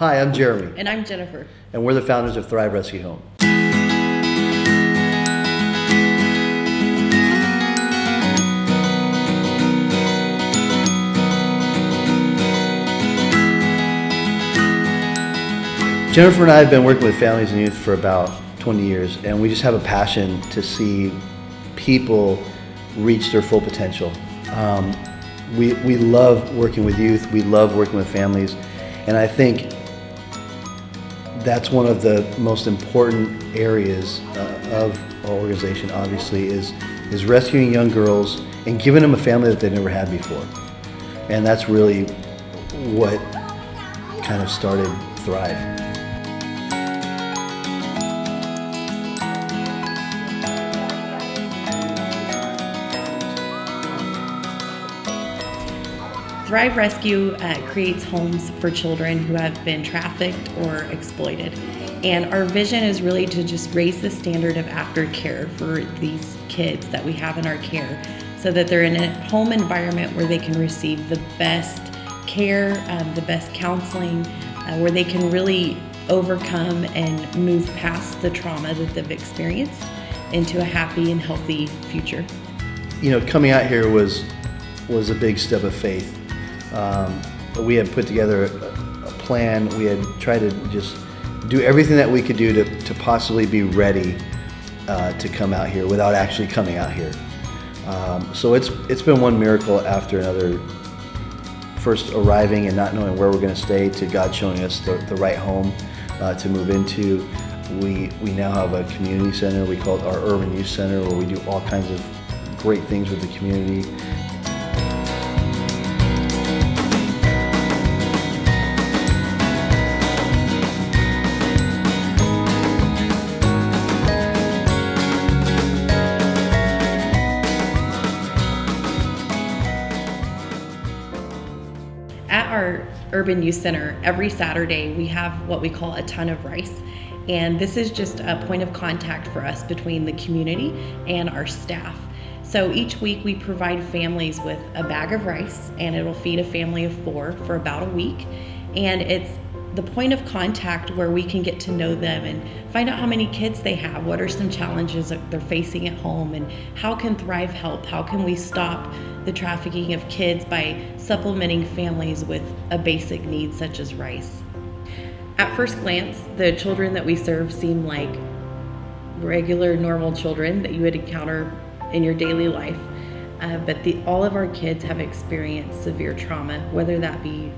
Hi, I'm Jeremy, And I'm Jennifer. and we're the founders of Thrive Rescue Home. Jennifer and I have been working with families and youth for about 20 years, and we just have a passion to see people reach their full potential. We love working with youth, we love working with families, and I think that's one of the most important areas of our organization, obviously, is rescuing young girls and giving them a family that they've never had before. And that's really what kind of started Thrive. Thrive Rescue creates homes for children who have been trafficked or exploited. And our vision is really to just raise the standard of aftercare for these kids that we have in our care so that they're in a home environment where they can receive the best care, the best counseling, where they can really overcome and move past the trauma that they've experienced into a happy and healthy future. You know, coming out here was a big step of faith. We had put together a plan. We had tried to just do everything that we could do to possibly be ready to come out here without actually coming out here. So it's been one miracle after another. First arriving and not knowing where we're going to stay, to God showing us the right home to move into. We now have a community center. We call it our Urban Youth Center, where we do all kinds of great things with the community. At our Urban Youth Center, every Saturday we have what we call a ton of rice. And this is just a point of contact for us between the community and our staff. So each week we provide families with a bag of rice, and it'll feed a family of 4 for about a week. And it's the point of contact where we can get to know them and find out how many kids they have, what are some challenges that they're facing at home, and how can Thrive help? How can we stop the trafficking of kids by supplementing families with a basic need such as rice? At first glance, the children that we serve seem like regular, normal children that you would encounter in your daily life. But all of our kids have experienced severe trauma, whether that be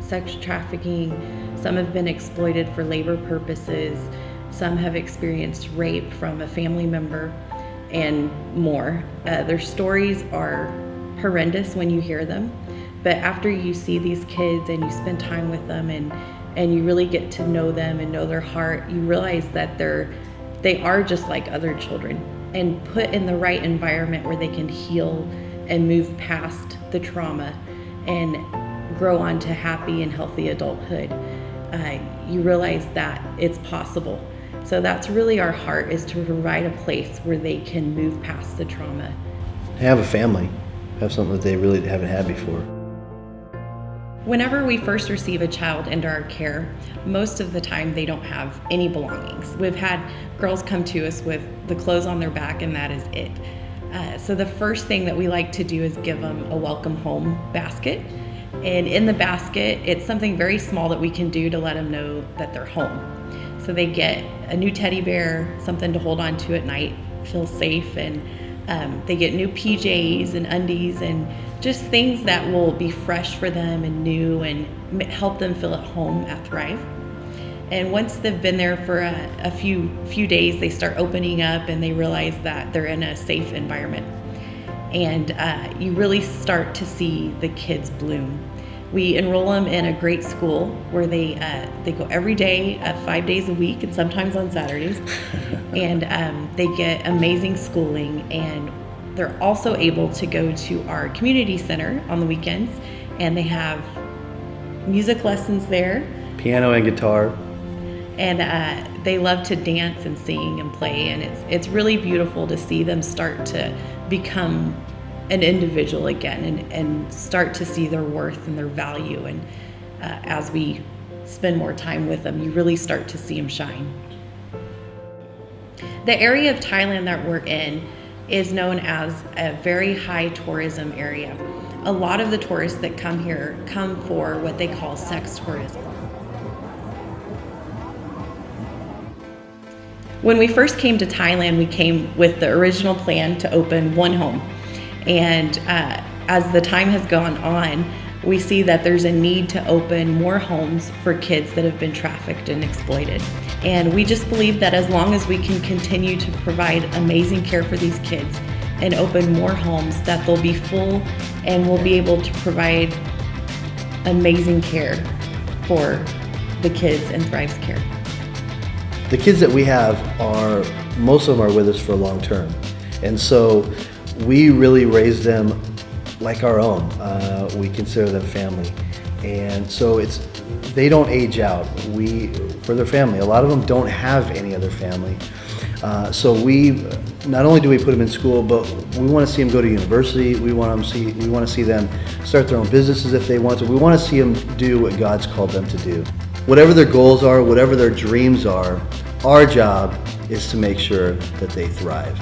sex trafficking. Some have been exploited for labor purposes. Some have experienced rape from a family member, and more. Their stories are horrendous when you hear them, but after you see these kids and you spend time with them and you really get to know them and know their heart, you realize that they are just like other children, and put in the right environment where they can heal and move past the trauma and grow on to happy and healthy adulthood. You realize that it's possible. So that's really our heart, is to provide a place where they can move past the trauma. Have a family, have something that they really haven't had before. Whenever we first receive a child into our care, most of the time they don't have any belongings. We've had girls come to us with the clothes on their back, and that is it. So the first thing that we like to do is give them a welcome home basket. And in the basket, it's something very small that we can do to let them know that they're home. So they get a new teddy bear, something to hold on to at night, feel safe, and they get new PJs and undies and just things that will be fresh for them and new and help them feel at home at Thrive. And once they've been there for a few days, they start opening up and they realize that they're in a safe environment. And you really start to see the kids bloom. We enroll them in a great school where they go every day, 5 days a week, and sometimes on Saturdays. And they get amazing schooling, and they're also able to go to our community center on the weekends, and they have music lessons there. Piano and guitar. And they love to dance and sing and play, and it's really beautiful to see them start to become an individual again and start to see their worth and their value. And as we spend more time with them, you really start to see them shine. The area of Thailand that we're in is known as a very high tourism area. A lot of the tourists that come here come for what they call sex tourism. When we first came to Thailand, we came with the original plan to open one home. And as the time has gone on, we see that there's a need to open more homes for kids that have been trafficked and exploited. And we just believe that as long as we can continue to provide amazing care for these kids and open more homes, that they'll be full and we'll be able to provide amazing care for the kids in Thrive's care. The kids that we have most of them are with us for long term. And so we really raise them like our own. We consider them family. And so they don't age out. For their family, a lot of them don't have any other family. So not only do we put them in school, but we want to see them go to university. We want to see them start their own businesses if they want to. We want to see them do what God's called them to do. Whatever their goals are, whatever their dreams are, our job is to make sure that they thrive.